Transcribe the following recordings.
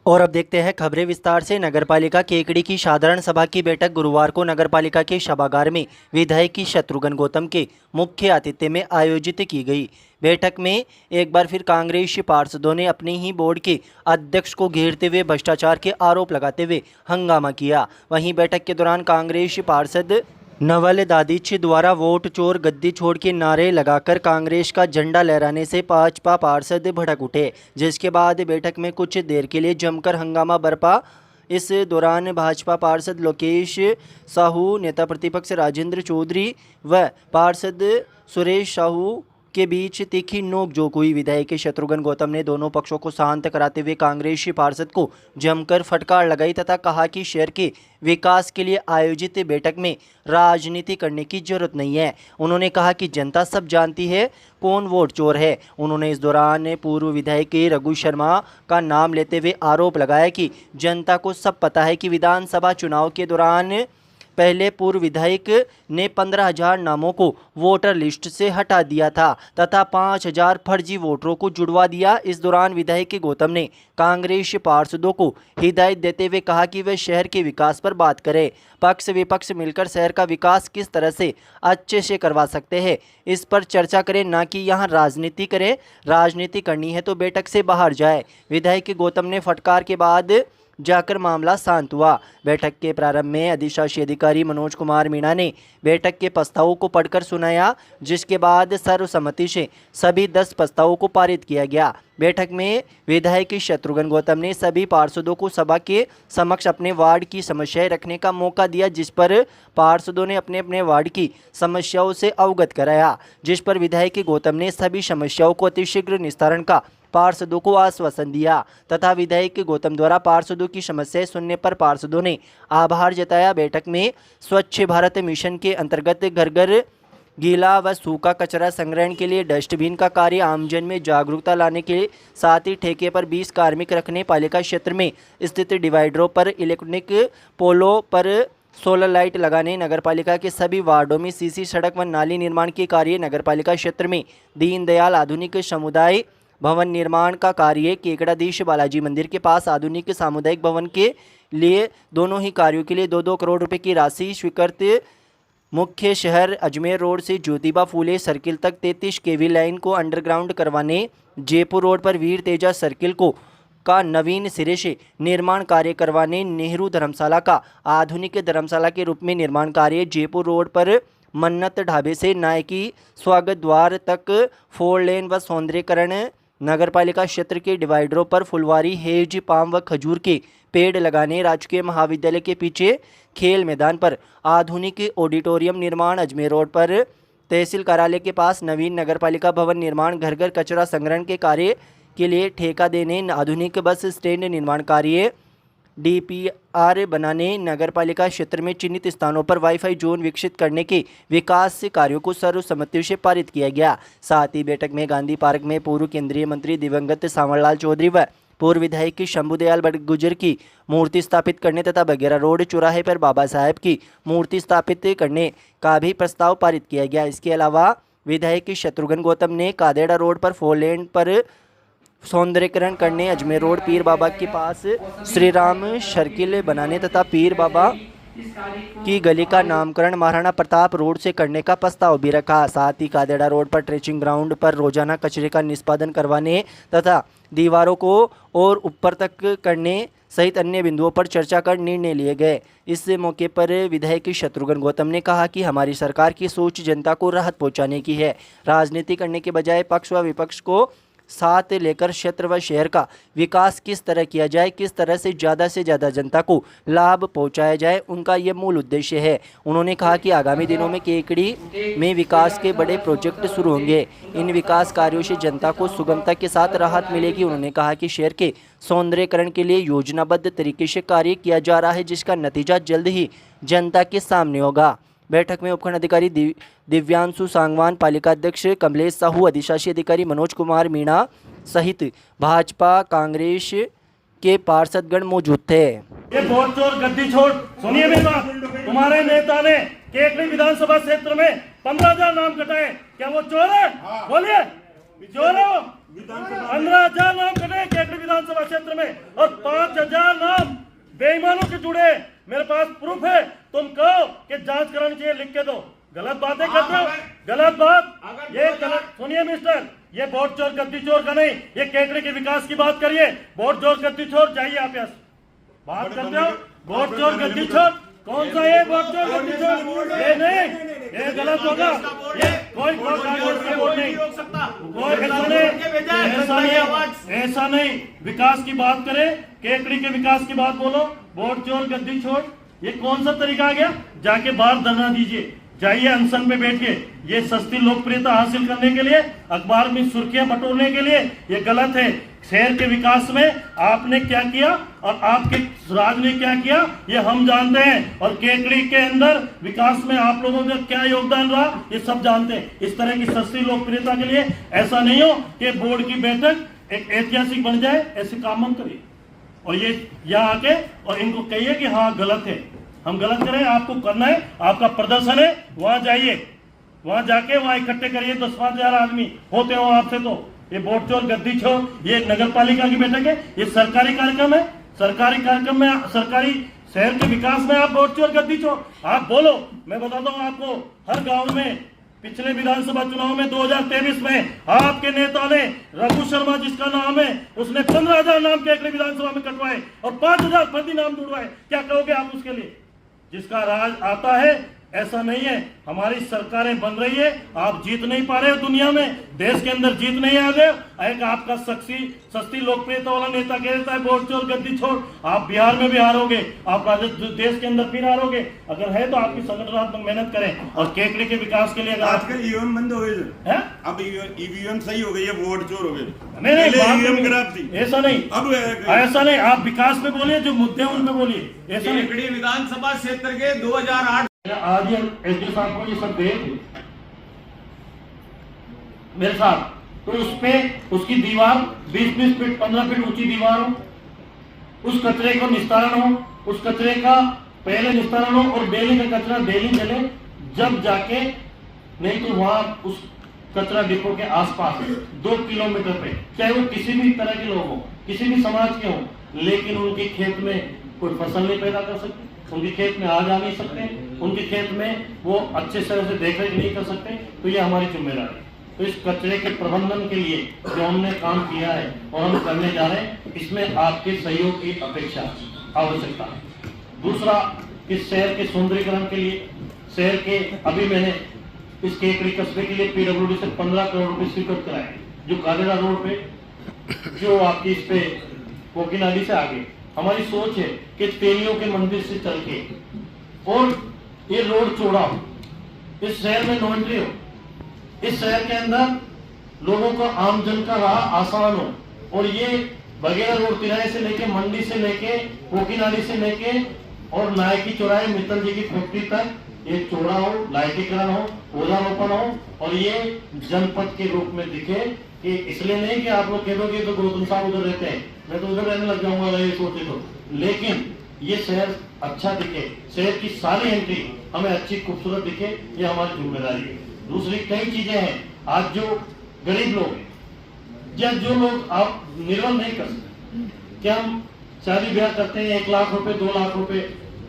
और अब देखते हैं खबरें विस्तार से। नगरपालिका केकड़ी की साधारण सभा की बैठक गुरुवार को नगरपालिका के सभागार में विधायक शत्रुघ्न गौतम के मुख्य आतिथ्य में आयोजित की गई। बैठक में एक बार फिर कांग्रेसी पार्षदों ने अपने ही बोर्ड के अध्यक्ष को घेरते हुए भ्रष्टाचार के आरोप लगाते हुए हंगामा किया। वहीं बैठक के दौरान कांग्रेसी पार्षद नवल दादिच द्वारा वोट चोर गद्दी छोड़ के नारे लगाकर कांग्रेस का झंडा लहराने से भाजपा पार्षद भड़क उठे, जिसके बाद बैठक में कुछ देर के लिए जमकर हंगामा बरपा। इस दौरान भाजपा पार्षद लोकेश साहू, नेता प्रतिपक्ष राजेंद्र चौधरी व पार्षद सुरेश साहू के बीच तीखी नोकझोंक हुई। विधायक शत्रुघ्न गौतम ने दोनों पक्षों को शांत कराते हुए कांग्रेसी पार्षद को जमकर फटकार लगाई तथा कहा कि शहर के विकास के लिए आयोजित बैठक में राजनीति करने की जरूरत नहीं है। उन्होंने कहा कि जनता सब जानती है कौन वोट चोर है। उन्होंने इस दौरान पूर्व विधायक रघु शर्मा का नाम लेते हुए आरोप लगाया कि जनता को सब पता है कि विधानसभा चुनाव के दौरान पहले पूर्व विधायक ने 15,000 नामों को वोटर लिस्ट से हटा दिया था तथा 5,000 फर्जी वोटरों को जुड़वा दिया। इस दौरान विधायक गौतम ने कांग्रेस पार्षदों को हिदायत देते हुए कहा कि वे शहर के विकास पर बात करें, पक्ष विपक्ष मिलकर शहर का विकास किस तरह से अच्छे से करवा सकते हैं इस पर चर्चा करें, ना कि यहाँ राजनीति करें। राजनीति करनी है तो बैठक से बाहर जाए। विधायक गौतम ने फटकार के बाद जाकर मामला शांत हुआ। बैठक के प्रारंभ में अधिशासी अधिकारी मनोज कुमार मीणा ने बैठक के प्रस्तावों को पढ़कर सुनाया, जिसके बाद सर्वसम्मति से सभी 10 प्रस्तावों को पारित किया गया। बैठक में विधायक शत्रुघ्न गौतम ने सभी पार्षदों को सभा के समक्ष अपने वार्ड की समस्याएं रखने का मौका दिया, जिस पर पार्षदों ने अपने अपने वार्ड की समस्याओं से अवगत कराया, जिस पर विधायक गौतम ने सभी समस्याओं को अतिशीघ्र निस्तारण का पार्षदों को आश्वासन दिया तथा विधायक गौतम द्वारा पार्षदों की समस्याएं सुनने पर पार्षदों ने आभार जताया। बैठक में स्वच्छ भारत मिशन के अंतर्गत घर घर गीला व सूखा कचरा संग्रहण के लिए डस्टबिन का कार्य, आमजन में जागरूकता लाने के साथ ही ठेके पर 20 कार्मिक रखने, पालिका क्षेत्र में स्थित डिवाइडरों पर इलेक्ट्रॉनिक पोलों पर सोलर लाइट लगाने, नगरपालिका के सभी वार्डों में सीसी सड़क व नाली निर्माण के कार्य, नगरपालिका क्षेत्र में दीनदयाल आधुनिक समुदाय भवन निर्माण का कार्य, केकड़ाधीश बालाजी मंदिर के पास आधुनिक सामुदायिक भवन के लिए दोनों ही कार्यों के लिए 2-2 करोड़ रुपए की राशि स्वीकृत। मुख्य शहर अजमेर रोड से ज्योतिबा फूले सर्किल तक 33 केवी लाइन को अंडरग्राउंड करवाने, जयपुर रोड पर वीर तेजा सर्किल को का नवीन सिरे से निर्माण कार्य करवाने, नेहरू धर्मशाला का आधुनिक धर्मशाला के रूप में निर्माण कार्य, जयपुर रोड पर मन्नत ढाबे से नायकी स्वागत द्वार तक 4 लेन व सौंदर्यीकरण, नगरपालिका क्षेत्र के डिवाइडरों पर फुलवारी, हेज, पाम व खजूर के पेड़ लगाने, राजकीय महाविद्यालय के पीछे खेल मैदान पर आधुनिक ऑडिटोरियम निर्माण, अजमेर रोड पर तहसील कार्यालय के पास नवीन नगरपालिका भवन निर्माण, घर घर कचरा संग्रहण के कार्य के लिए ठेका देने, आधुनिक बस स्टैंड निर्माण कार्य, डीपीआर बनाने, नगरपालिका क्षेत्र में चिन्हित स्थानों पर वाईफाई जोन विकसित करने के विकास कार्यों को सर्वसम्मति से पारित किया गया। साथ ही बैठक में गांधी पार्क में पूर्व केंद्रीय मंत्री दिवंगत सांवरलाल चौधरी व पूर्व विधायक शंभुदयाल गुर्जर की मूर्ति स्थापित करने तथा बघेरा रोड चौराहे पर बाबा साहेब की मूर्ति स्थापित करने का भी प्रस्ताव पारित किया गया। इसके अलावा विधायक शत्रुघ्न गौतम ने कादेड़ा रोड पर 4 लेन पर सौंदर्यीकरण करने, अजमेर रोड पीर बाबा के पास श्री राम सर्किल बनाने तथा पीर बाबा की गली का नामकरण महाराणा प्रताप रोड से करने का प्रस्ताव भी रखा। साथ ही कादेड़ा रोड पर ट्रेचिंग ग्राउंड पर रोजाना कचरे का निष्पादन करवाने तथा दीवारों को और ऊपर तक करने सहित अन्य बिंदुओं पर चर्चा कर निर्णय लिए गए। इस मौके पर विधायक शत्रुघ्न गौतम ने कहा कि हमारी सरकार की सोच जनता को राहत पहुंचाने की है। राजनीति करने के बजाय पक्ष व विपक्ष को साथ लेकर क्षेत्र व शहर का विकास किस तरह किया जाए, किस तरह से ज़्यादा जनता को लाभ पहुंचाया जाए, उनका ये मूल उद्देश्य है। उन्होंने कहा कि आगामी दिनों में केकड़ी में विकास के बड़े प्रोजेक्ट शुरू होंगे। इन विकास कार्यों से जनता को सुगमता के साथ राहत मिलेगी। उन्होंने कहा कि शहर के सौंदर्यीकरण के लिए योजनाबद्ध तरीके से कार्य किया जा रहा है, जिसका नतीजा जल्द ही जनता के सामने होगा। बैठक में उपखंड अधिकारी दिव्यांशु सांगवान, पालिका अध्यक्ष कमलेश साहू, अधिशासी अधिकारी मनोज कुमार मीणा सहित भाजपा कांग्रेस के पार्षदगण मौजूद थे। ये वोट चोर गद्दी छोड़, सुनिए मेरी बात। तुम्हारे नेता ने केकड़ी विधानसभा क्षेत्र में 15,000 नाम कटाए, क्या वो चोर है? बोलिए, चोर है वो? 15,000 नाम कटे केकड़ी विधानसभा क्षेत्र में और 5,000 नाम बेईमानों के जुड़े। मेरे पास प्रूफ है। तुम कहो कि जांच करानी चाहिए, लिख के दो। गलत बातें करते हो, गलत बात। ये गलत सुनिए मिस्टर, ये वोट चोर गद्दी चोर का नहीं, ये केकड़ी के विकास की बात करिए। वोट चोर गद्दी चोर जाइए आप यहाँ बात करते हो। वोट चोर गद्दी चोर कौन सा है? वोट चोर गद्दी चोर ये नहीं, ये गलत होगा। ये कोई वोट नहीं, ऐसा नहीं। विकास की बात करें, केकड़ी के विकास की बात बोलो। वोट चोर गद्दी चोर ये कौन सा तरीका आ गया? जाके बाहर धरना दीजिए, जाइए अनशन पे बैठिए। ये सस्ती लोकप्रियता हासिल करने के लिए, अखबार में सुर्खियां बटोरने के लिए, ये गलत है। शहर के विकास में आपने क्या किया और आपके राज ने क्या किया ये हम जानते हैं, और केकड़ी के अंदर विकास में आप लोगों का क्या योगदान रहा ये सब जानते हैं। इस तरह की सस्ती लोकप्रियता के लिए ऐसा नहीं हो कि बोर्ड की बैठक एक ऐतिहासिक बन जाए, ऐसे काम मत करिए। और ये यहाँ आके और इनको कहिए कि हाँ गलत है, हम गलत करें, आपको करना है, आपका प्रदर्शन है, वहां जाइए, वहां जाके वहां इकट्ठे करिए। 10-5 आदमी होते हो आपसे। तो ये वोट चोर गद्दी चोर ये नगर पालिका की बैठक है, ये सरकारी कार्यक्रम है। सरकारी कार्यक्रम में, सरकारी शहर के विकास में आप वोट चोर गद्दी चोर आप बोलो। मैं बताता हूँ आपको, हर गाँव में पिछले विधानसभा चुनाव में 2023 में आपके नेता ने, रघु शर्मा जिसका नाम है, उसने 15,000 नाम केकड़ी विधानसभा में कटवाए और 5,000 फर्जी नाम जुड़वाए। क्या कहोगे आप उसके लिए? जिसका राज आता है, ऐसा नहीं है। हमारी सरकारें बन रही है, आप जीत नहीं पा रहे हो दुनिया में, देश के अंदर जीत नहीं आ गए। एक आपका सस्ती लोकप्रियता वाला नेता कह देता है वोट चोर गद्दी छोड़। आप बिहार में भी हारोगे, आप देश के अंदर फिर हारोगे। अगर है तो आपकी संगठनात्मक मेहनत करें और केकड़ी के विकास के लिए। आजकल ईवीएम बंद हो गए, अब ईवीएम सही हो गई है, वोट चोर हो गए। नहीं, ऐसा नहीं, अब ऐसा नहीं। आप विकास पे बोलिए, जो मुद्दे उन पे बोलिए। ऐसा नहीं। केकड़ी विधानसभा क्षेत्र के 2008 आज ही एसडीओ साहब को ये सब दे मेरे साथ, तो उस पे उसकी दीवार 20-20 फीट 15 फीट ऊंची दीवार हो, उस कचरे को निस्तारण हो, उस कचरे का पहले निस्तारण हो और डेली का कचरा डेली चले, जब जाके, नहीं तो वहां उस कचरा डिपो के आसपास 2 किलोमीटर पे, चाहे वो किसी भी तरह के लोग हो, किसी भी समाज के हो, लेकिन उनके खेत में कोई फसल नहीं पैदा कर सकते, उनके खेत में आ जा नहीं सकते, उनके खेत में वो अच्छे तरह से देखरेख नहीं कर सकते। तो ये हमारी जिम्मेदारी है। तो इस कचरे के प्रबंधन के लिए जो हमने काम किया है और हम करने जा रहे हैं, इसमें आपके सहयोग की अपेक्षा आवश्यकता है। दूसरा, इस शहर के सौंदर्यीकरण के लिए, शहर के, अभी मैंने इस केकड़ी कस्बे के लिए पीडब्ल्यूडी से 15 करोड़ रुपए स्वीकृत कराए, जो कालेरा रोड पे, जो आपकी इस पे कोकिनाडी से आगे। हमारी सोच है कि तेलियों के मंदिर से चल के और ये रोड चौड़ा हो, इस शहर में नो एंट्री हो, इस शहर के अंदर लोगों का, आमजन का राह आसान हो, और ये बगैर रोड तिराहे से लेके, मंडी से लेके, कोकिनाडी से लेके और नायकी चौराहे मित्तल जी की फैक्ट्री तक ये चौड़ा हो, लाइटीकरण हो, पौधारोपण हो, और ये जनपद के रूप में दिखे। कि इसलिए नहीं कि आप लोग कह दोगे तो गौतम साहब उधर रहते हैं, मैं तो उधर रहने लग जाऊंगा ये सोचे तो, लेकिन ये शहर अच्छा दिखे, शहर की सारी एंट्री हमें अच्छी खूबसूरत दिखे, ये हमारी जिम्मेदारी है। दूसरी कई चीजें हैं, आज जो गरीब लोग हैं या जो लोग आप निर्भर नहीं कर सकते, क्या हम शादी ब्याह करते हैं 1 लाख रुपए 2 लाख रुपए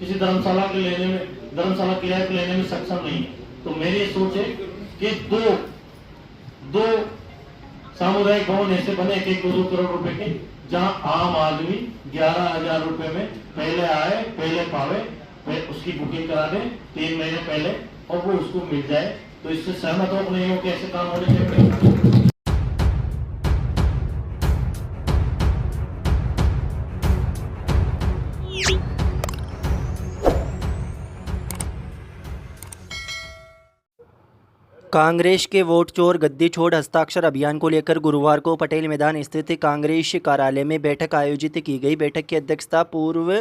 किसी धर्मशाला के लेने में, धर्मशाला किराए पे लेने में सक्षम नहीं है। तो मेरी ये सोच है कि दो सामुदायिक भवन ऐसे बने 1-2 करोड़ रुपए के, जहां आम आदमी 11,000 रुपए में पहले आए पहले पावे, उसकी बुकिंग करा दे 3 महीने पहले और वो उसको मिल जाए। तो इससे सहमत हो नहीं हो कि ऐसे काम होने चाहिए? कांग्रेस के वोट चोर गद्दी छोड़ हस्ताक्षर अभियान को लेकर गुरुवार को पटेल मैदान स्थित कांग्रेस कार्यालय में बैठक आयोजित की गई। बैठक की अध्यक्षता पूर्व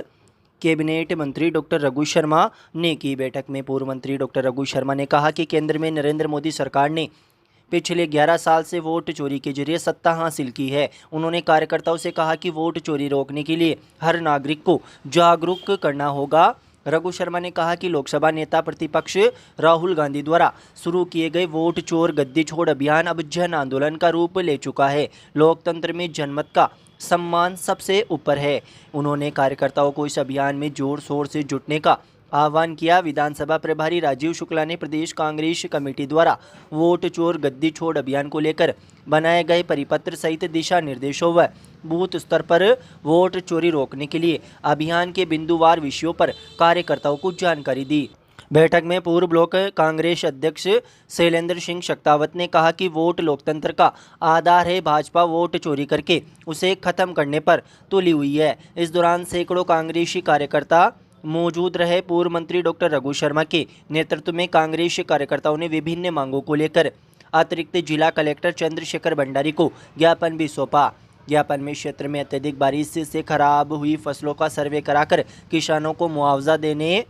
कैबिनेट मंत्री डॉक्टर रघु शर्मा ने की। बैठक में पूर्व मंत्री डॉक्टर रघु शर्मा ने कहा कि केंद्र में नरेंद्र मोदी सरकार ने पिछले 11 साल से वोट चोरी के जरिए सत्ता हासिल की है। उन्होंने कार्यकर्ताओं से कहा कि वोट चोरी रोकने के लिए हर नागरिक को जागरूक करना होगा। रघु शर्मा ने कहा कि लोकसभा नेता प्रतिपक्ष राहुल गांधी द्वारा शुरू किए गए वोट चोर गद्दी छोड़ अभियान अब जन आंदोलन का रूप ले चुका है। लोकतंत्र में जनमत का सम्मान सबसे ऊपर है। उन्होंने कार्यकर्ताओं को इस अभियान में जोर शोर से जुटने का आह्वान किया। विधानसभा प्रभारी राजीव शुक्ला ने प्रदेश कांग्रेस कमेटी द्वारा वोट चोर गद्दी छोड़ अभियान को लेकर बनाए गए परिपत्र सहित दिशा निर्देशों व बूथ स्तर पर वोट चोरी रोकने के लिए अभियान के बिंदुवार विषयों पर कार्यकर्ताओं को जानकारी दी। बैठक में पूर्व ब्लॉक कांग्रेस अध्यक्ष शैलेंद्र सिंह शक्तावत ने कहा कि वोट लोकतंत्र का आधार है। भाजपा वोट चोरी करके उसे खत्म करने पर तुली हुई है। इस दौरान सैकड़ों कांग्रेसी कार्यकर्ता मौजूद रहे। पूर्व मंत्री डॉक्टर रघु शर्मा के नेतृत्व में कांग्रेस कार्यकर्ताओं ने विभिन्न मांगों को लेकर अतिरिक्त जिला कलेक्टर चंद्रशेखर भंडारी को ज्ञापन भी सौंपा। ज्ञापन में क्षेत्र में अत्यधिक बारिश से खराब हुई फसलों का सर्वे कराकर किसानों को मुआवजा देने,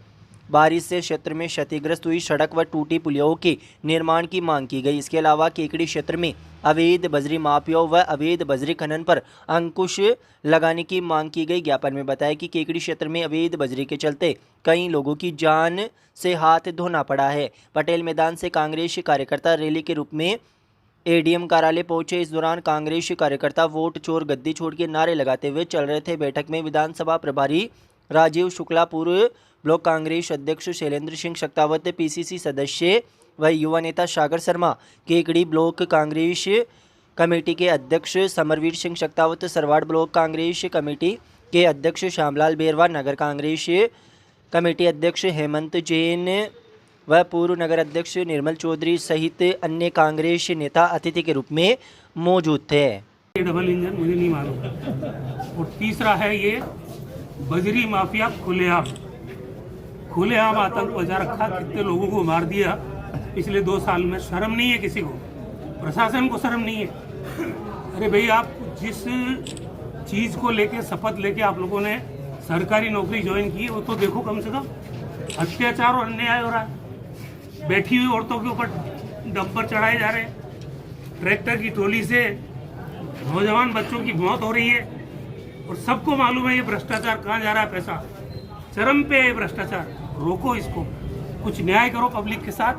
बारिश से क्षेत्र में क्षतिग्रस्त हुई सड़क व टूटी पुलियों के निर्माण की मांग की गई। इसके अलावा केकड़ी क्षेत्र में अवैध बजरी माफियाओं व अवैध बजरी खनन पर अंकुश लगाने की मांग की गई। ज्ञापन में बताया कि केकड़ी क्षेत्र में अवैध बजरी के चलते कई लोगों की जान से हाथ धोना पड़ा है। पटेल मैदान से कांग्रेस कार्यकर्ता रैली के रूप में एडीएम कार्यालय पहुंचे। इस दौरान कांग्रेस कार्यकर्ता वोट चोर गद्दी छोड़ के नारे लगाते हुए चल रहे थे। बैठक में विधानसभा प्रभारी राजीव शुक्ला, पूर्व ब्लॉक कांग्रेस अध्यक्ष शैलेंद्र सिंह शक्तावत, पीसीसी सदस्य व युवा नेता सागर शर्मा, केकड़ी ब्लॉक कांग्रेस कमेटी के अध्यक्ष समरवीर सिंह शक्तावत, सरवाड़ ब्लॉक कांग्रेस कमेटी के अध्यक्ष श्यामलाल बेरवा, नगर कांग्रेस कमेटी अध्यक्ष हेमंत जैन व पूर्व नगर अध्यक्ष निर्मल चौधरी सहित अन्य कांग्रेस नेता अतिथि के रूप में मौजूद थे। ये डबल इंजन मुझे नहीं मालूम। और तीसरा है ये बजरी माफिया खुलेआम आतंक बचा रखा, कितने लोगों को मार दिया पिछले 2 साल में। शर्म नहीं है किसी को, प्रशासन को शर्म नहीं है। अरे भाई, आप जिस चीज को लेके शपथ लेके आप लोगों ने सरकारी नौकरी ज्वाइन की वो तो देखो कम से कम। अत्याचार और अन्याय हो रहा है। बैठी हुई औरतों के ऊपर डंपर चढ़ाए जा रहे हैं। ट्रैक्टर की ट्रॉली से नौजवान बच्चों की मौत हो रही है और सबको मालूम है ये भ्रष्टाचार कहाँ जा रहा है। पैसा चरम पे है भ्रष्टाचार। रोको इसको, कुछ न्याय करो पब्लिक के साथ,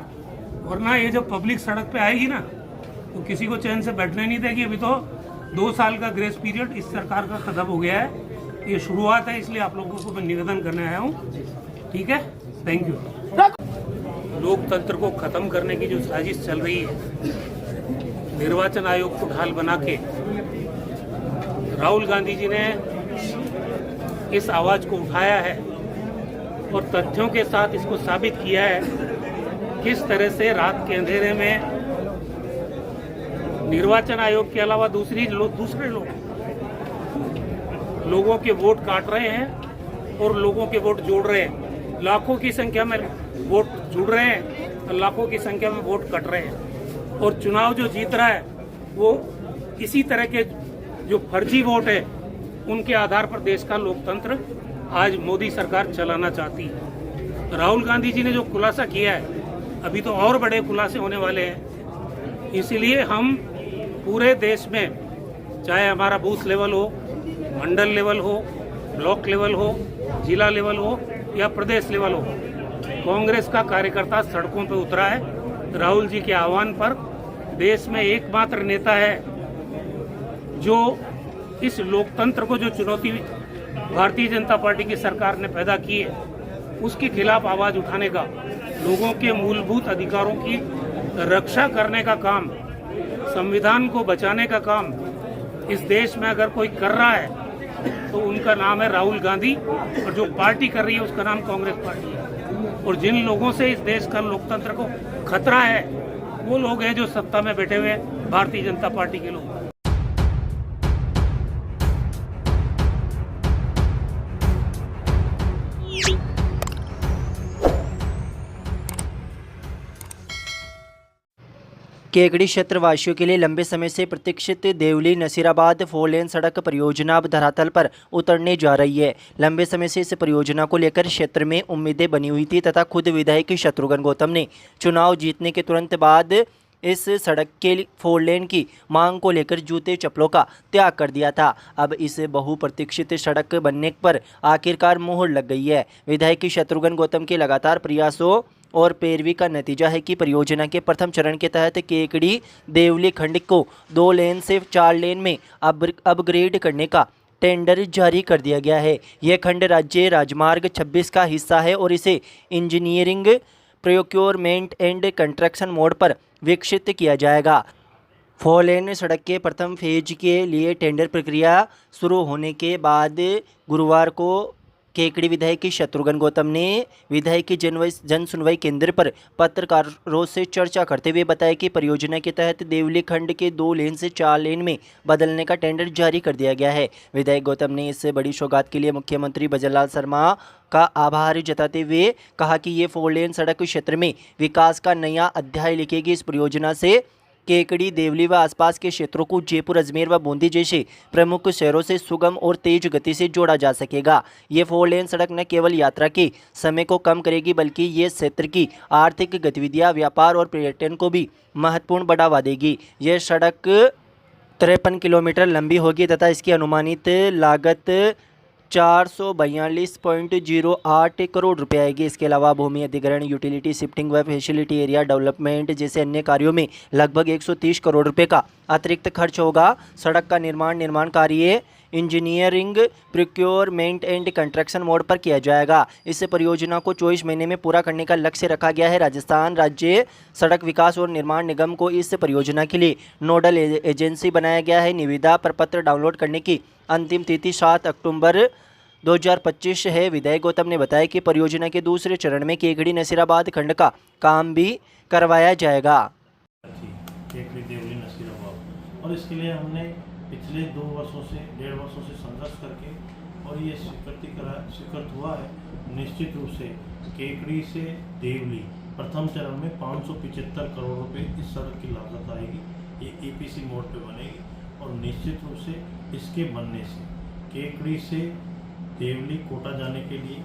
वरना ये जब पब्लिक सड़क पे आएगी ना तो किसी को चैन से बैठने नहीं देगी। अभी तो 2 साल का ग्रेस पीरियड इस सरकार का खत्म हो गया है। ये शुरुआत है, इसलिए आप लोगों को मैं निवेदन करने आया हूँ। ठीक है, थैंक यू। लोकतंत्र को खत्म करने की जो साजिश चल रही है, निर्वाचन आयोग को ढाल बना के राहुल गांधी जी ने इस आवाज को उठाया है और तथ्यों के साथ इसको साबित किया है किस तरह से रात के अंधेरे में निर्वाचन आयोग के अलावा दूसरे लोग लोगों के वोट काट रहे हैं और लोगों के वोट जोड़ रहे हैं। लाखों की संख्या में वोट जुड़ रहे हैं और लाखों की संख्या में वोट कट रहे हैं। और चुनाव जो जीत रहा है वो इसी तरह के जो फर्जी वोट है उनके आधार पर देश का लोकतंत्र आज मोदी सरकार चलाना चाहती है। राहुल गांधी जी ने जो खुलासा किया है, अभी तो और बड़े खुलासे होने वाले हैं। इसलिए हम पूरे देश में, चाहे हमारा बूथ लेवल हो, मंडल लेवल हो, ब्लॉक लेवल हो, जिला लेवल हो या प्रदेश लेवल हो, कांग्रेस का कार्यकर्ता सड़कों पर उतरा है। राहुल जी के आह्वान पर देश में एकमात्र नेता है जो इस लोकतंत्र को, जो चुनौती भारतीय जनता पार्टी की सरकार ने पैदा की है, उसके खिलाफ आवाज उठाने का, लोगों के मूलभूत अधिकारों की रक्षा करने का काम, संविधान को बचाने का काम इस देश में अगर कोई कर रहा है तो उनका नाम है राहुल गांधी, और जो पार्टी कर रही है उसका नाम कांग्रेस पार्टी है। और जिन लोगों से इस देश का लोकतंत्र को खतरा है वो लोग हैं जो सत्ता में बैठे हुए भारतीय जनता पार्टी के लोग। केकड़ी क्षेत्र वासियों के लिए लंबे समय से प्रतीक्षित देवली नसीराबाद 4 लेन सड़क परियोजना अब धरातल पर उतरने जा रही है। लंबे समय से इस परियोजना को लेकर क्षेत्र में उम्मीदें बनी हुई थी तथा खुद विधायक शत्रुघ्न गौतम ने चुनाव जीतने के तुरंत बाद इस सड़क के 4 लेन की मांग को लेकर जूते चप्पलों का त्याग कर दिया था। अब इस बहुप्रतीक्षित सड़क बनने पर आखिरकार मुहर लग गई है। विधायक शत्रुघ्न गौतम के लगातार प्रयासों और पैरवी का नतीजा है कि परियोजना के प्रथम चरण के तहत केकड़ी देवली खंड को 2 लेन से 4 लेन में अपग्रेड करने का टेंडर जारी कर दिया गया है। यह खंड राज्य राजमार्ग 26 का हिस्सा है और इसे engineering, procurement and construction mode पर विकसित किया जाएगा। 4 लेन सड़क के प्रथम फेज के लिए टेंडर प्रक्रिया शुरू होने के बाद गुरुवार को केकड़ी विधायक शत्रुघ्न गौतम ने विधायक जन सुनवाई केंद्र पर पत्रकारों से चर्चा करते हुए बताया कि परियोजना के तहत देवली खंड के 2 लेन से 4 लेन में बदलने का टेंडर जारी कर दिया गया है। विधायक गौतम ने इस बड़ी सौगात के लिए मुख्यमंत्री भजनलाल शर्मा का आभार जताते हुए कहा कि ये 4 लेन सड़क क्षेत्र में विकास का नया अध्याय लिखेगी। इस परियोजना से केकड़ी, देवली व आसपास के क्षेत्रों को जयपुर, अजमेर व बूंदी जैसे प्रमुख शहरों से सुगम और तेज गति से जोड़ा जा सकेगा। ये 4 लेन सड़क न केवल यात्रा के समय को कम करेगी बल्कि ये क्षेत्र की आर्थिक गतिविधियां, व्यापार और पर्यटन को भी महत्वपूर्ण बढ़ावा देगी। यह सड़क 53 किलोमीटर लंबी होगी तथा इसकी अनुमानित लागत 442.08 करोड़ रुपए आएगी। इसके अलावा भूमि अधिग्रहण, यूटिलिटी शिफ्टिंग व फैसिलिटी एरिया डेवलपमेंट जैसे अन्य कार्यों में लगभग 130 करोड़ रुपए का अतिरिक्त खर्च होगा। सड़क का निर्माण कार्य engineering, procurement and construction mode पर किया जाएगा। इस परियोजना को 24 महीने में पूरा करने का लक्ष्य रखा गया है। राजस्थान राज्य सड़क विकास और निर्माण निगम को इस परियोजना के लिए नोडल एजेंसी बनाया गया है। निविदा प्रपत्र डाउनलोड करने की अंतिम तिथि 7 अक्टूबर 2025 है। विधायक गौतम ने बताया कि परियोजना के दूसरे चरण में केकड़ी नसीराबाद खंड का काम भी करवाया जाएगा। केकड़ी देवली नसीराबाद, और इसके लिए हमने पिछले 1.5 वर्षों से संघर्ष करके और ये स्वीकृत हुआ है। निश्चित रूप से केकड़ी से देवली प्रथम चरण में 575 करोड़ रुपए इस सड़क की लागत आएगी। ये EPC मोड पे बनेगी और निश्चित रूप से इसके बनने से केकड़ी से देवली कोटा जाने के लिए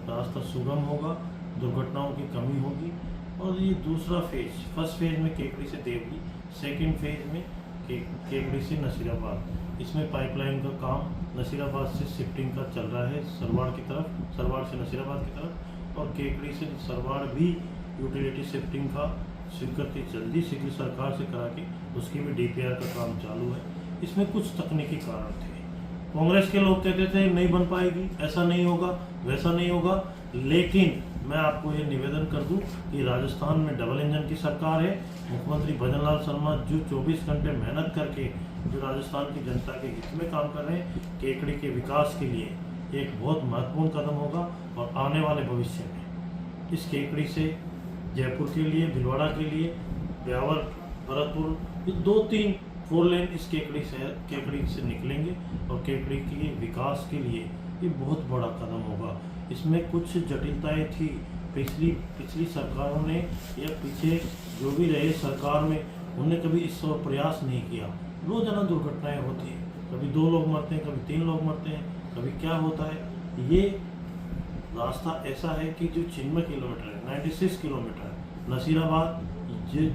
रास्ता सुगम होगा, दुर्घटनाओं की कमी होगी। और ये दूसरा फेज, फर्स्ट फेज में केकड़ी से देवली, सेकंड फेज में केकड़ी से नसीराबाद। इसमें पाइपलाइन का काम नसीराबाद से शिफ्टिंग का चल रहा है सरवाड़ की तरफ, सरवाड़ से नसीराबाद की तरफ, और केकड़ी से सरवाड़ भी यूटिलिटी शिफ्टिंग का स्वीकृति जल्दी शीघ्र सरकार से करा के उसकी भी DPR का काम चालू है। इसमें कुछ तकनीकी कारण थे। कांग्रेस के लोग कहते थे नहीं बन पाएगी, ऐसा नहीं होगा, वैसा नहीं होगा, लेकिन मैं आपको ये निवेदन कर दूं कि राजस्थान में डबल इंजन की सरकार है। मुख्यमंत्री भजनलाल शर्मा जो 24 घंटे मेहनत करके जो राजस्थान की जनता के हित में काम कर रहे हैं, केकड़ी के विकास के लिए एक बहुत महत्वपूर्ण कदम होगा। और आने वाले भविष्य में इस केकड़ी से जयपुर के लिए, भीलवाड़ा के लिए, ब्यावर, भरतपुर, 2-3 4 लेन इस केकड़ी से निकलेंगे और केकड़ी के विकास के लिए ये बहुत बड़ा कदम होगा। इसमें कुछ जटिलताएं थी पिछली सरकारों ने या पीछे जो भी रहे सरकार में, उन्होंने कभी इस और प्रयास नहीं किया। रोजाना दुर्घटनाएं होती हैं, कभी 2 लोग मरते हैं, कभी 3 लोग मरते हैं, कभी क्या होता है। ये रास्ता ऐसा है कि जो 96 किलोमीटर है, 96 किलोमीटर नसीराबाद,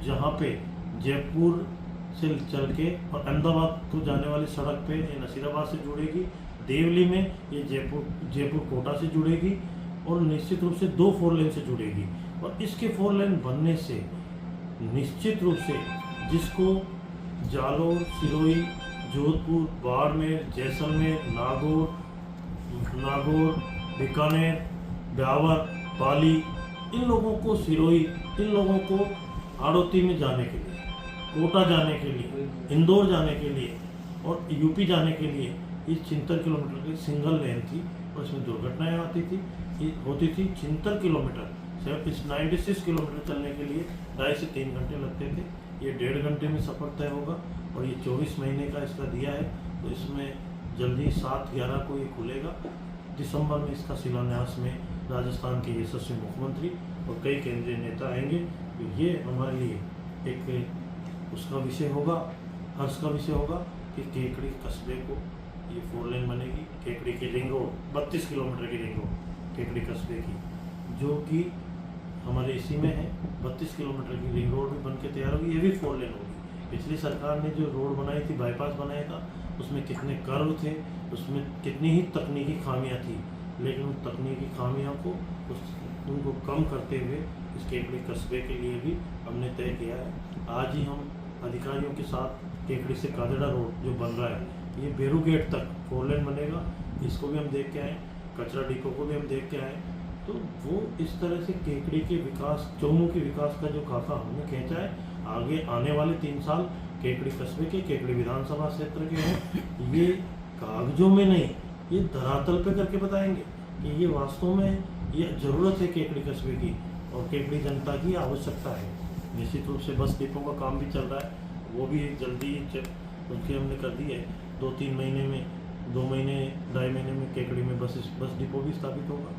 जहाँ पे जयपुर से चल के और अहमदाबाद को जाने वाली सड़क पे ये नसीराबाद से जुड़ेगी, देवली में ये जयपुर कोटा से जुड़ेगी और निश्चित रूप से 2 4 लेन से जुड़ेगी। और इसके 4 लेन बनने से निश्चित रूप से जिसको जालोर, सिरोही, जोधपुर, बाड़मेर, जैसलमेर, नागौर, बीकानेर, ब्यावर, पाली, इन लोगों को सिरोही, इन लोगों को हाड़ौती में जाने के लिए, कोटा जाने के लिए, इंदौर जाने के लिए और यूपी जाने के लिए ये 76 किलोमीटर की सिंगल लेन थी और इसमें दुर्घटनाएं होती थी 76 किलोमीटर। सिर्फ इस 96 किलोमीटर चलने के लिए 2.5 से 3 घंटे लगते थे। ये 1.5 घंटे में सफर तय होगा और ये 24 महीने का इसका दिया है, तो इसमें जल्दी 7/11 को ये खुलेगा। दिसंबर में इसका शिलान्यास में राजस्थान के यशस्वी मुख्यमंत्री और कई केंद्रीय नेता आएंगे। तो ये हमारे लिए एक उसका विषय होगा, हर्ष का विषय होगा कि केकड़ी कस्बे को ये 4 लेन बनेगी। केकड़ी की रिंग रोड 32 किलोमीटर की रिंग रोड केकड़ी कस्बे की, जो कि हमारे इसी में है। 32 किलोमीटर की रिंग रोड भी बन के तैयार होगी, ये भी 4 लेन होगी। पिछली सरकार ने जो रोड बनाई थी, बाईपास बनाया था, उसमें कितने कर्व थे, उसमें कितनी ही तकनीकी खामियां थी, लेकिन उन तकनीकी खामियों को उनको कम करते हुए इस केकड़ी कस्बे के लिए भी हमने तय किया है। आज ही हम अधिकारियों के साथ केकड़ी से कादेड़ा रोड जो बन रहा है, ये बेरू गेट तक 4 लेन बनेगा, इसको भी हम देख के आए, कचरा डिपो को भी हम देख के आए। तो वो इस तरह से केकड़ी के विकास, चौमुखी विकास का जो खाका हमने खींचा है, आगे आने वाले 3 साल केकड़ी कस्बे के, केकड़ी विधानसभा क्षेत्र के हैं। ये कागजों में नहीं, ये धरातल पे करके बताएंगे कि ये वास्तव में ये ज़रूरत है केकड़ी कस्बे की और केकड़ी जनता की आवश्यकता है। निश्चित रूप से बस डिपो का काम भी चल रहा है, वो भी जल्दी उनके हमने कर दी है। 2-3 महीने में, 2 महीने 2.5 महीने में केकड़ी में बस डिपो भी स्थापित होगा।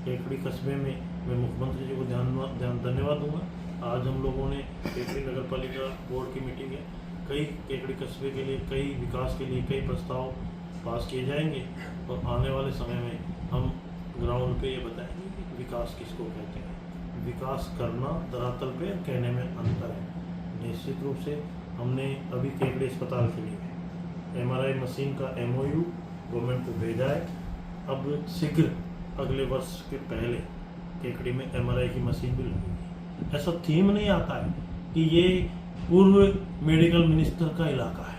केकड़ी कस्बे में मैं मुख्यमंत्री जी को धन्यवाद दूंगा। आज हम लोगों ने केकड़ी नगर पालिका बोर्ड की मीटिंग है, कई केकड़ी कस्बे के लिए, कई विकास के लिए कई प्रस्ताव पास किए जाएंगे और आने वाले समय में हम ग्राउंड पे ये बताएंगे कि विकास किसको कहते हैं। विकास करना धरातल पे कहने में अंतर है। निश्चित रूप से हमने अभी केकड़ी अस्पताल के लिए MRI मशीन का MOU गवर्नमेंट को भेजा है। अब शीघ्र अगले वर्ष के पहले केकड़ी में MRI की मशीन भी लगेगी। ऐसा थीम नहीं आता है कि ये पूर्व मेडिकल मिनिस्टर का इलाका है।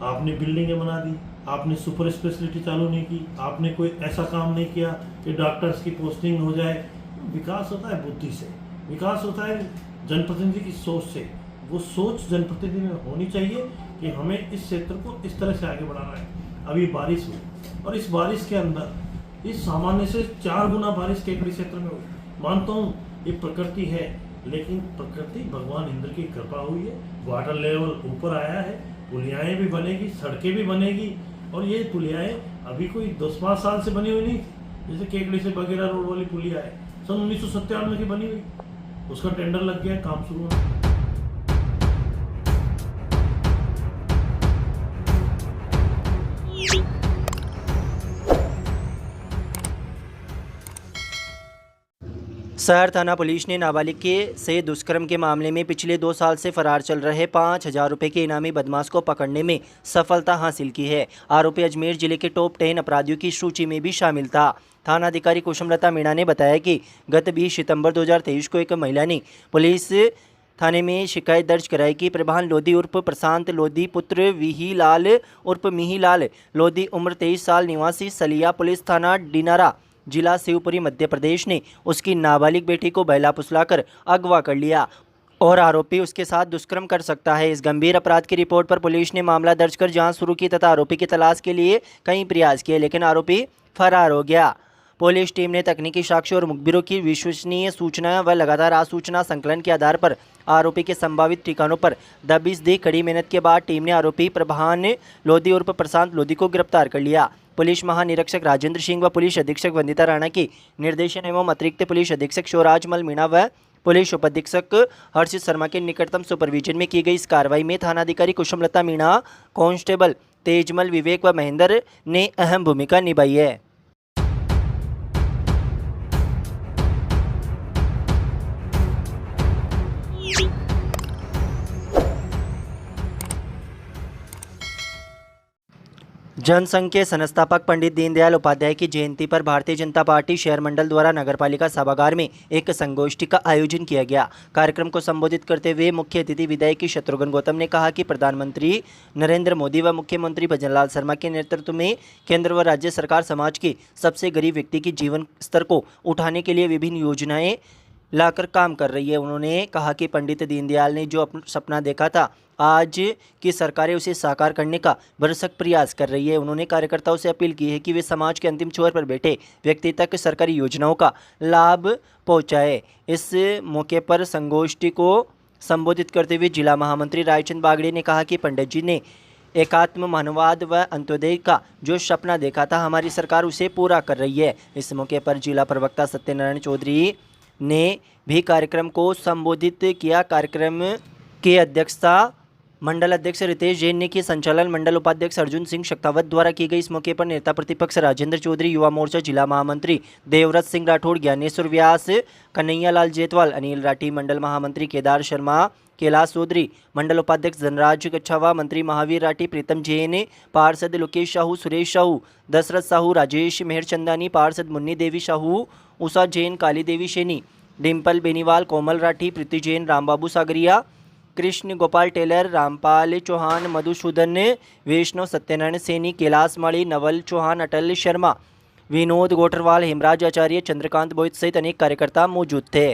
आपने बिल्डिंगें बना दी, आपने सुपर स्पेशलिटी चालू नहीं की, आपने कोई ऐसा काम नहीं किया कि डॉक्टर्स की पोस्टिंग हो जाए। विकास होता है बुद्धि से, विकास होता है जनप्रतिनिधि की सोच से। वो सोच जनप्रतिनिधि में होनी चाहिए कि हमें इस क्षेत्र को इस तरह से आगे बढ़ाना है। अभी बारिश हुई और इस बारिश के अंदर इस सामान्य से 4 गुना बारिश केकड़ी क्षेत्र में हुई। मानता हूँ ये प्रकृति है, लेकिन प्रकृति भगवान इंद्र की कृपा हुई है। वाटर लेवल ऊपर आया है, पुलियाएँ भी बनेगी, सड़कें भी बनेगी। और ये पुलियाएँ अभी कोई 10-5 साल से बनी हुई नहीं, जैसे केकड़ी से बगेरा रोड वाली पुलिया है, सन 1997 की बनी हुई, उसका टेंडर लग गया, काम शुरू होना। शहर थाना पुलिस ने नाबालिग के से दुष्कर्म के मामले में पिछले 2 साल से फरार चल रहे 5,000 रुपये के इनामी बदमाश को पकड़ने में सफलता हासिल की है। आरोपी अजमेर जिले के टॉप 10 अपराधियों की सूची में भी शामिल था। थानाधिकारी कुसुमलता मीणा ने बताया कि गत 20 सितंबर 2023 को एक महिला ने पुलिस थाने में शिकायत दर्ज कराई कि प्रभान लोधी उर्फ प्रशांत लोधी पुत्र विहीलाल उर्फ मिहीलाल लोधी उम्र 23 साल निवासी सलिया पुलिस थाना डिनारा जिला शिवपुरी मध्य प्रदेश ने उसकी नाबालिग बेटी को बहला फुसलाकर अगवा कर लिया और आरोपी उसके साथ दुष्कर्म कर सकता है। इस गंभीर अपराध की रिपोर्ट पर पुलिस ने मामला दर्ज कर जांच शुरू की तथा आरोपी की तलाश के लिए कई प्रयास किए, लेकिन आरोपी फरार हो गया। पुलिस टीम ने तकनीकी साक्ष्य और मुखबिरों की विश्वसनीय सूचना व लगातार सूचना संकलन के आधार पर आरोपी के संभावित ठिकानों पर दबिश दी। कड़ी मेहनत के बाद टीम ने आरोपी प्रभान लोधी उर्फ प्रशांत लोधी को गिरफ्तार कर लिया। पुलिस महानिरीक्षक राजेंद्र सिंह व पुलिस अधीक्षक वंदिता राणा की निर्देशन एवं अतिरिक्त पुलिस अधीक्षक शिवराजमल मीणा व पुलिस उपाधीक्षक हर्षित शर्मा के निकटतम सुपरविजन में की गई इस कार्रवाई में थानाधिकारी कुसुमलता मीणा, कांस्टेबल तेजमल विवेक व महेंद्र ने अहम भूमिका निभाई है। जनसंघ के संस्थापक पंडित दीनदयाल उपाध्याय की जयंती पर भारतीय जनता पार्टी शहर मंडल द्वारा नगरपालिका सभागार में एक संगोष्ठी का आयोजन किया गया। कार्यक्रम को संबोधित करते हुए मुख्य अतिथि विधायक शत्रुघ्न गौतम ने कहा कि प्रधानमंत्री नरेंद्र मोदी व मुख्यमंत्री भजनलाल शर्मा के नेतृत्व में केंद्र व राज्य सरकार समाज के सबसे गरीब व्यक्ति की जीवन स्तर को उठाने के लिए विभिन्न योजनाएं लाकर काम कर रही है। उन्होंने कहा कि पंडित दीनदयाल ने जो अपना सपना देखा था, आज की सरकारें उसे साकार करने का भरसक प्रयास कर रही है। उन्होंने कार्यकर्ताओं से अपील की है कि वे समाज के अंतिम छोर पर बैठे व्यक्ति तक सरकारी योजनाओं का लाभ पहुंचाए। इस मौके पर संगोष्ठी को संबोधित करते हुए जिला महामंत्री रायचंद बागड़े ने कहा कि पंडित जी ने एकात्म मानववाद व अंत्योदय का जो सपना देखा था, हमारी सरकार उसे पूरा कर रही है। इस मौके पर जिला प्रवक्ता सत्यनारायण चौधरी ने भी कार्यक्रम को संबोधित किया। कार्यक्रम की अध्यक्षता मंडल अध्यक्ष रितेश जैन ने की संचालन मंडल उपाध्यक्ष अर्जुन सिंह शक्तावत द्वारा की गई। इस मौके पर नेता प्रतिपक्ष राजेंद्र चौधरी, युवा मोर्चा जिला महामंत्री देवव्रत सिंह राठौड़, ज्ञानेश्वर व्यास, कन्हैया लाल जेतवाल, अनिल राठी, मंडल महामंत्री केदार शर्मा, कैलाश चौधरी, मंडल उपाध्यक्ष धनराज कच्छावा, मंत्री महावीर राठी, प्रीतम जैन, पार्षद लोकेश साहू, सुरेश साहू, दशरथ साहू, राजेश मेहरचंदानी, पार्षद मुन्नी देवी साहू, उषा जैन, काली देवी सैनी, डिम्पल बेनीवाल, कोमल राठी, प्रीति जैन, रामबाबू सागरिया, कृष्ण गोपाल टेलर, रामपाल चौहान, मधुसूदन वैष्णव, सत्यनारायण सैनी, कैलाश माड़ी, नवल चौहान, अटल शर्मा, विनोद गोटरवाल, हेमराज आचार्य, चंद्रकांत बोहित सहित अनेक कार्यकर्ता मौजूद थे।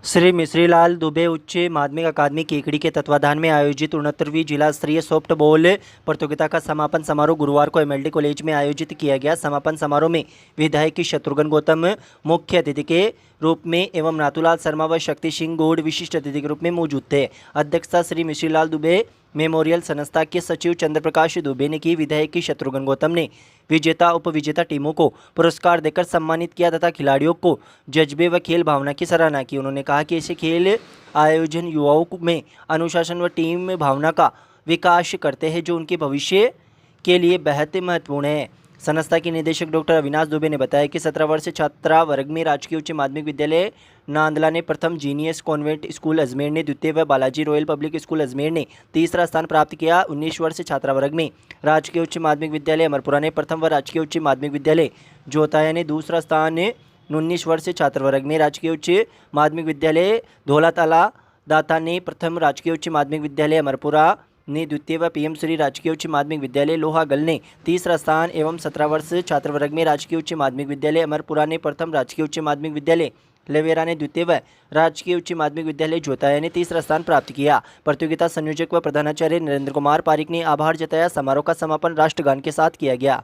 श्री मिश्रीलाल दुबे उच्च माध्यमिक अकादमी केकड़ी के तत्वाधान में आयोजित 69वीं जिला स्तरीय सॉफ्ट बॉल प्रतियोगिता का समापन समारोह गुरुवार को एमएलडी कॉलेज में आयोजित किया गया। समापन समारोह में विधायक शत्रुघ्न गौतम मुख्य अतिथि के रूप में एवं नाथूलाल शर्मा व शक्ति सिंह गौड़ विशिष्ट अतिथि के रूप में मौजूद थे। अध्यक्षता श्री मिश्रीलाल दुबे मेमोरियल संस्था के सचिव चंद्रप्रकाश दुबे ने की। विधायक शत्रुघ्न गौतम ने विजेता उपविजेता टीमों को पुरस्कार देकर सम्मानित किया तथा खिलाड़ियों को जज्बे व खेल भावना की सराहना की। उन्होंने कहा कि ऐसे खेल आयोजन युवाओं में अनुशासन व टीम भावना का विकास करते हैं जो उनके भविष्य के लिए बेहद महत्वपूर्ण है। संस्था के निदेशक डॉक्टर अविनाश दुबे ने बताया कि 17 वर्ष छात्रा वर्ग में राजकीय उच्च माध्यमिक विद्यालय नांदला ने प्रथम, जीनियस कॉन्वेंट स्कूल अजमेर ने द्वितीय व Balaji royal public school Ajmer ने तीसरा स्थान प्राप्त किया। 19 वर्ष छात्रा वर्ग में राजकीय उच्च माध्यमिक विद्यालय अमरपुरा ने प्रथम व राजकीय उच्च माध्यमिक विद्यालय जोताया ने दूसरा स्थान। 19 वर्ष छात्र वर्ग में राजकीय उच्च माध्यमिक विद्यालय धौलाताला दाता ने प्रथम, राजकीय उच्च माध्यमिक विद्यालय अमरपुरा ने द्वितीय व पीएम श्री राजकीय उच्च माध्यमिक विद्यालय लोहागल ने तीसरा स्थान एवं 17 वर्ष छात्र वर्ग में राजकीय उच्च माध्यमिक विद्यालय अमरपुरा ने प्रथम, राजकीय उच्च माध्यमिक विद्यालय लेवेरा ने द्वितीय व राजकीय उच्च माध्यमिक विद्यालय जोताया ने तीसरा स्थान प्राप्त किया। प्रतियोगिता संयोजक व प्रधानाचार्य नरेंद्र कुमार पारिक ने आभार जताया। समारोह का समापन राष्ट्रगान के साथ किया गया।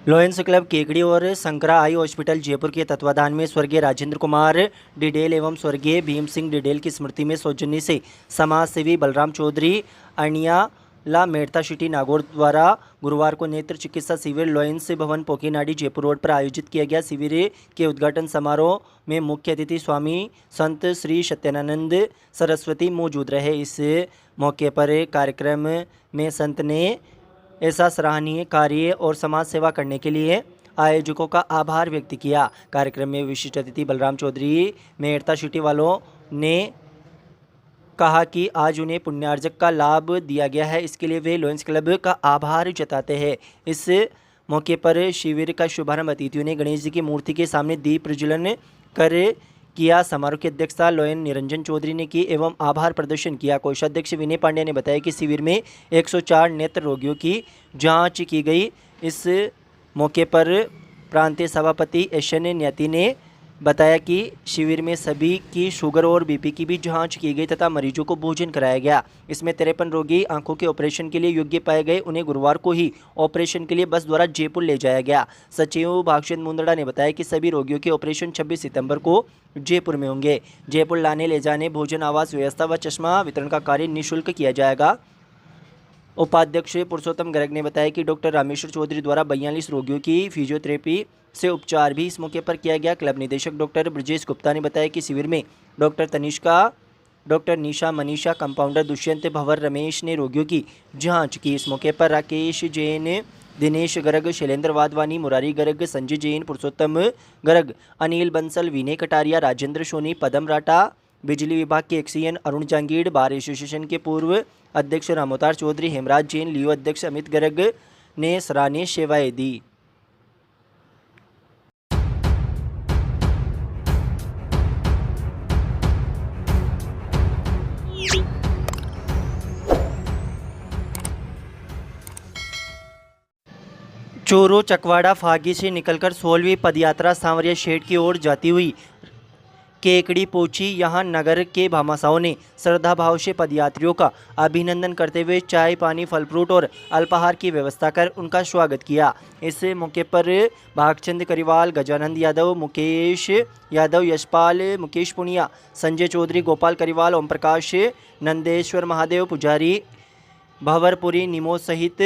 लॉयंस क्लब केकड़ी और शंकरा आई हॉस्पिटल जयपुर के तत्वाधान में स्वर्गीय राजेंद्र कुमार डिडेल एवं स्वर्गीय भीम सिंह डिडेल की स्मृति में सौजन्य से समाज सेवी बलराम चौधरी अनियाला मेड़ता सिटी नागौर द्वारा गुरुवार को नेत्र चिकित्सा शिविर लॉयंस भवन पोकीनाडी जयपुर रोड पर आयोजित किया गया। शिविर के उद्घाटन समारोह में मुख्य अतिथि स्वामी संत श्री सत्यानंद सरस्वती मौजूद रहे। इस मौके पर कार्यक्रम में संत ने ऐसा सराहनीय कार्य और समाज सेवा करने के लिए आयोजकों का आभार व्यक्त किया। कार्यक्रम में विशिष्ट अतिथि बलराम चौधरी मेड़ता सिटी वालों ने कहा कि आज उन्हें पुण्यार्जक का लाभ दिया गया है, इसके लिए वे लॉयंस क्लब का आभार जताते हैं। इस मौके पर शिविर का शुभारंभ अतिथियों ने गणेश जी की मूर्ति के सामने दीप प्रज्वलन कर किया। समारोह की अध्यक्षता लॉयन निरंजन चौधरी ने की एवं आभार प्रदर्शन किया। कोषाध्यक्ष विनय पांड्या ने बताया कि शिविर में 104 नेत्र रोगियों की जांच की गई। इस मौके पर प्रांतीय सभापति एशन न्याती ने बताया कि शिविर में सभी की शुगर और बीपी की भी जांच की गई तथा मरीजों को भोजन कराया गया। इसमें 53 रोगी आंखों के ऑपरेशन के लिए योग्य पाए गए। उन्हें गुरुवार को ही ऑपरेशन के लिए बस द्वारा जयपुर ले जाया गया। सचिव भागचंद मुंदड़ा ने बताया कि सभी रोगियों के ऑपरेशन 26 सितंबर को जयपुर में होंगे। जयपुर लाने ले जाने, भोजन, आवास व्यवस्था व चश्मा वितरण का कार्य निःशुल्क किया जाएगा। उपाध्यक्ष पुरुषोत्तम गर्ग ने बताया कि डॉक्टर रामेश्वर चौधरी द्वारा 42 रोगियों की फिजियोथेरेपी से उपचार भी इस मौके पर किया गया। क्लब निदेशक डॉक्टर ब्रजेश गुप्ता ने बताया कि शिविर में डॉक्टर तनिष्का, डॉक्टर निशा, मनीषा, कंपाउंडर दुष्यंत, भंवर, रमेश ने रोगियों की जांच की। इस मौके पर राकेश जैन, दिनेश गर्ग, शैलेंद्र वाधवानी, मुरारी गर्ग, संजय जैन, पुरुषोत्तम गर्ग, अनिल बंसल, विनय कटारिया, राजेंद्र सोनी, पदम राठा, बिजली विभाग के XEN Arun Jangid, bar association के पूर्व अध्यक्ष रामोतार चौधरी, हेमराज जैन, लियो अध्यक्ष अमित गर्ग ने सराहनीय सेवाएं दी। चोरो चकवाड़ा फागी से निकलकर 16वीं पदयात्रा सांवरिया शेड की ओर जाती हुई केकड़ी पहुंची। यहां नगर के भामाशाहों ने श्रद्धा भाव से पदयात्रियों का अभिनंदन करते हुए चाय पानी फल फ्रूट और अल्पाहार की व्यवस्था कर उनका स्वागत किया। इस मौके पर भागचंद करीवाल, गजानंद यादव, मुकेश यादव, यशपाल, मुकेश पुनिया, संजय चौधरी, गोपाल करीवाल, ओम प्रकाश, नंदेश्वर महादेव, पुजारी भंवरपुरी, निमो सहित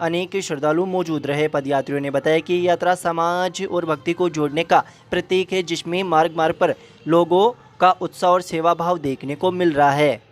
अनेक श्रद्धालु मौजूद रहे। पदयात्रियों ने बताया कि यात्रा समाज और भक्ति को जोड़ने का प्रतीक है, जिसमें मार्ग मार्ग पर लोगों का उत्साह और सेवा भाव देखने को मिल रहा है।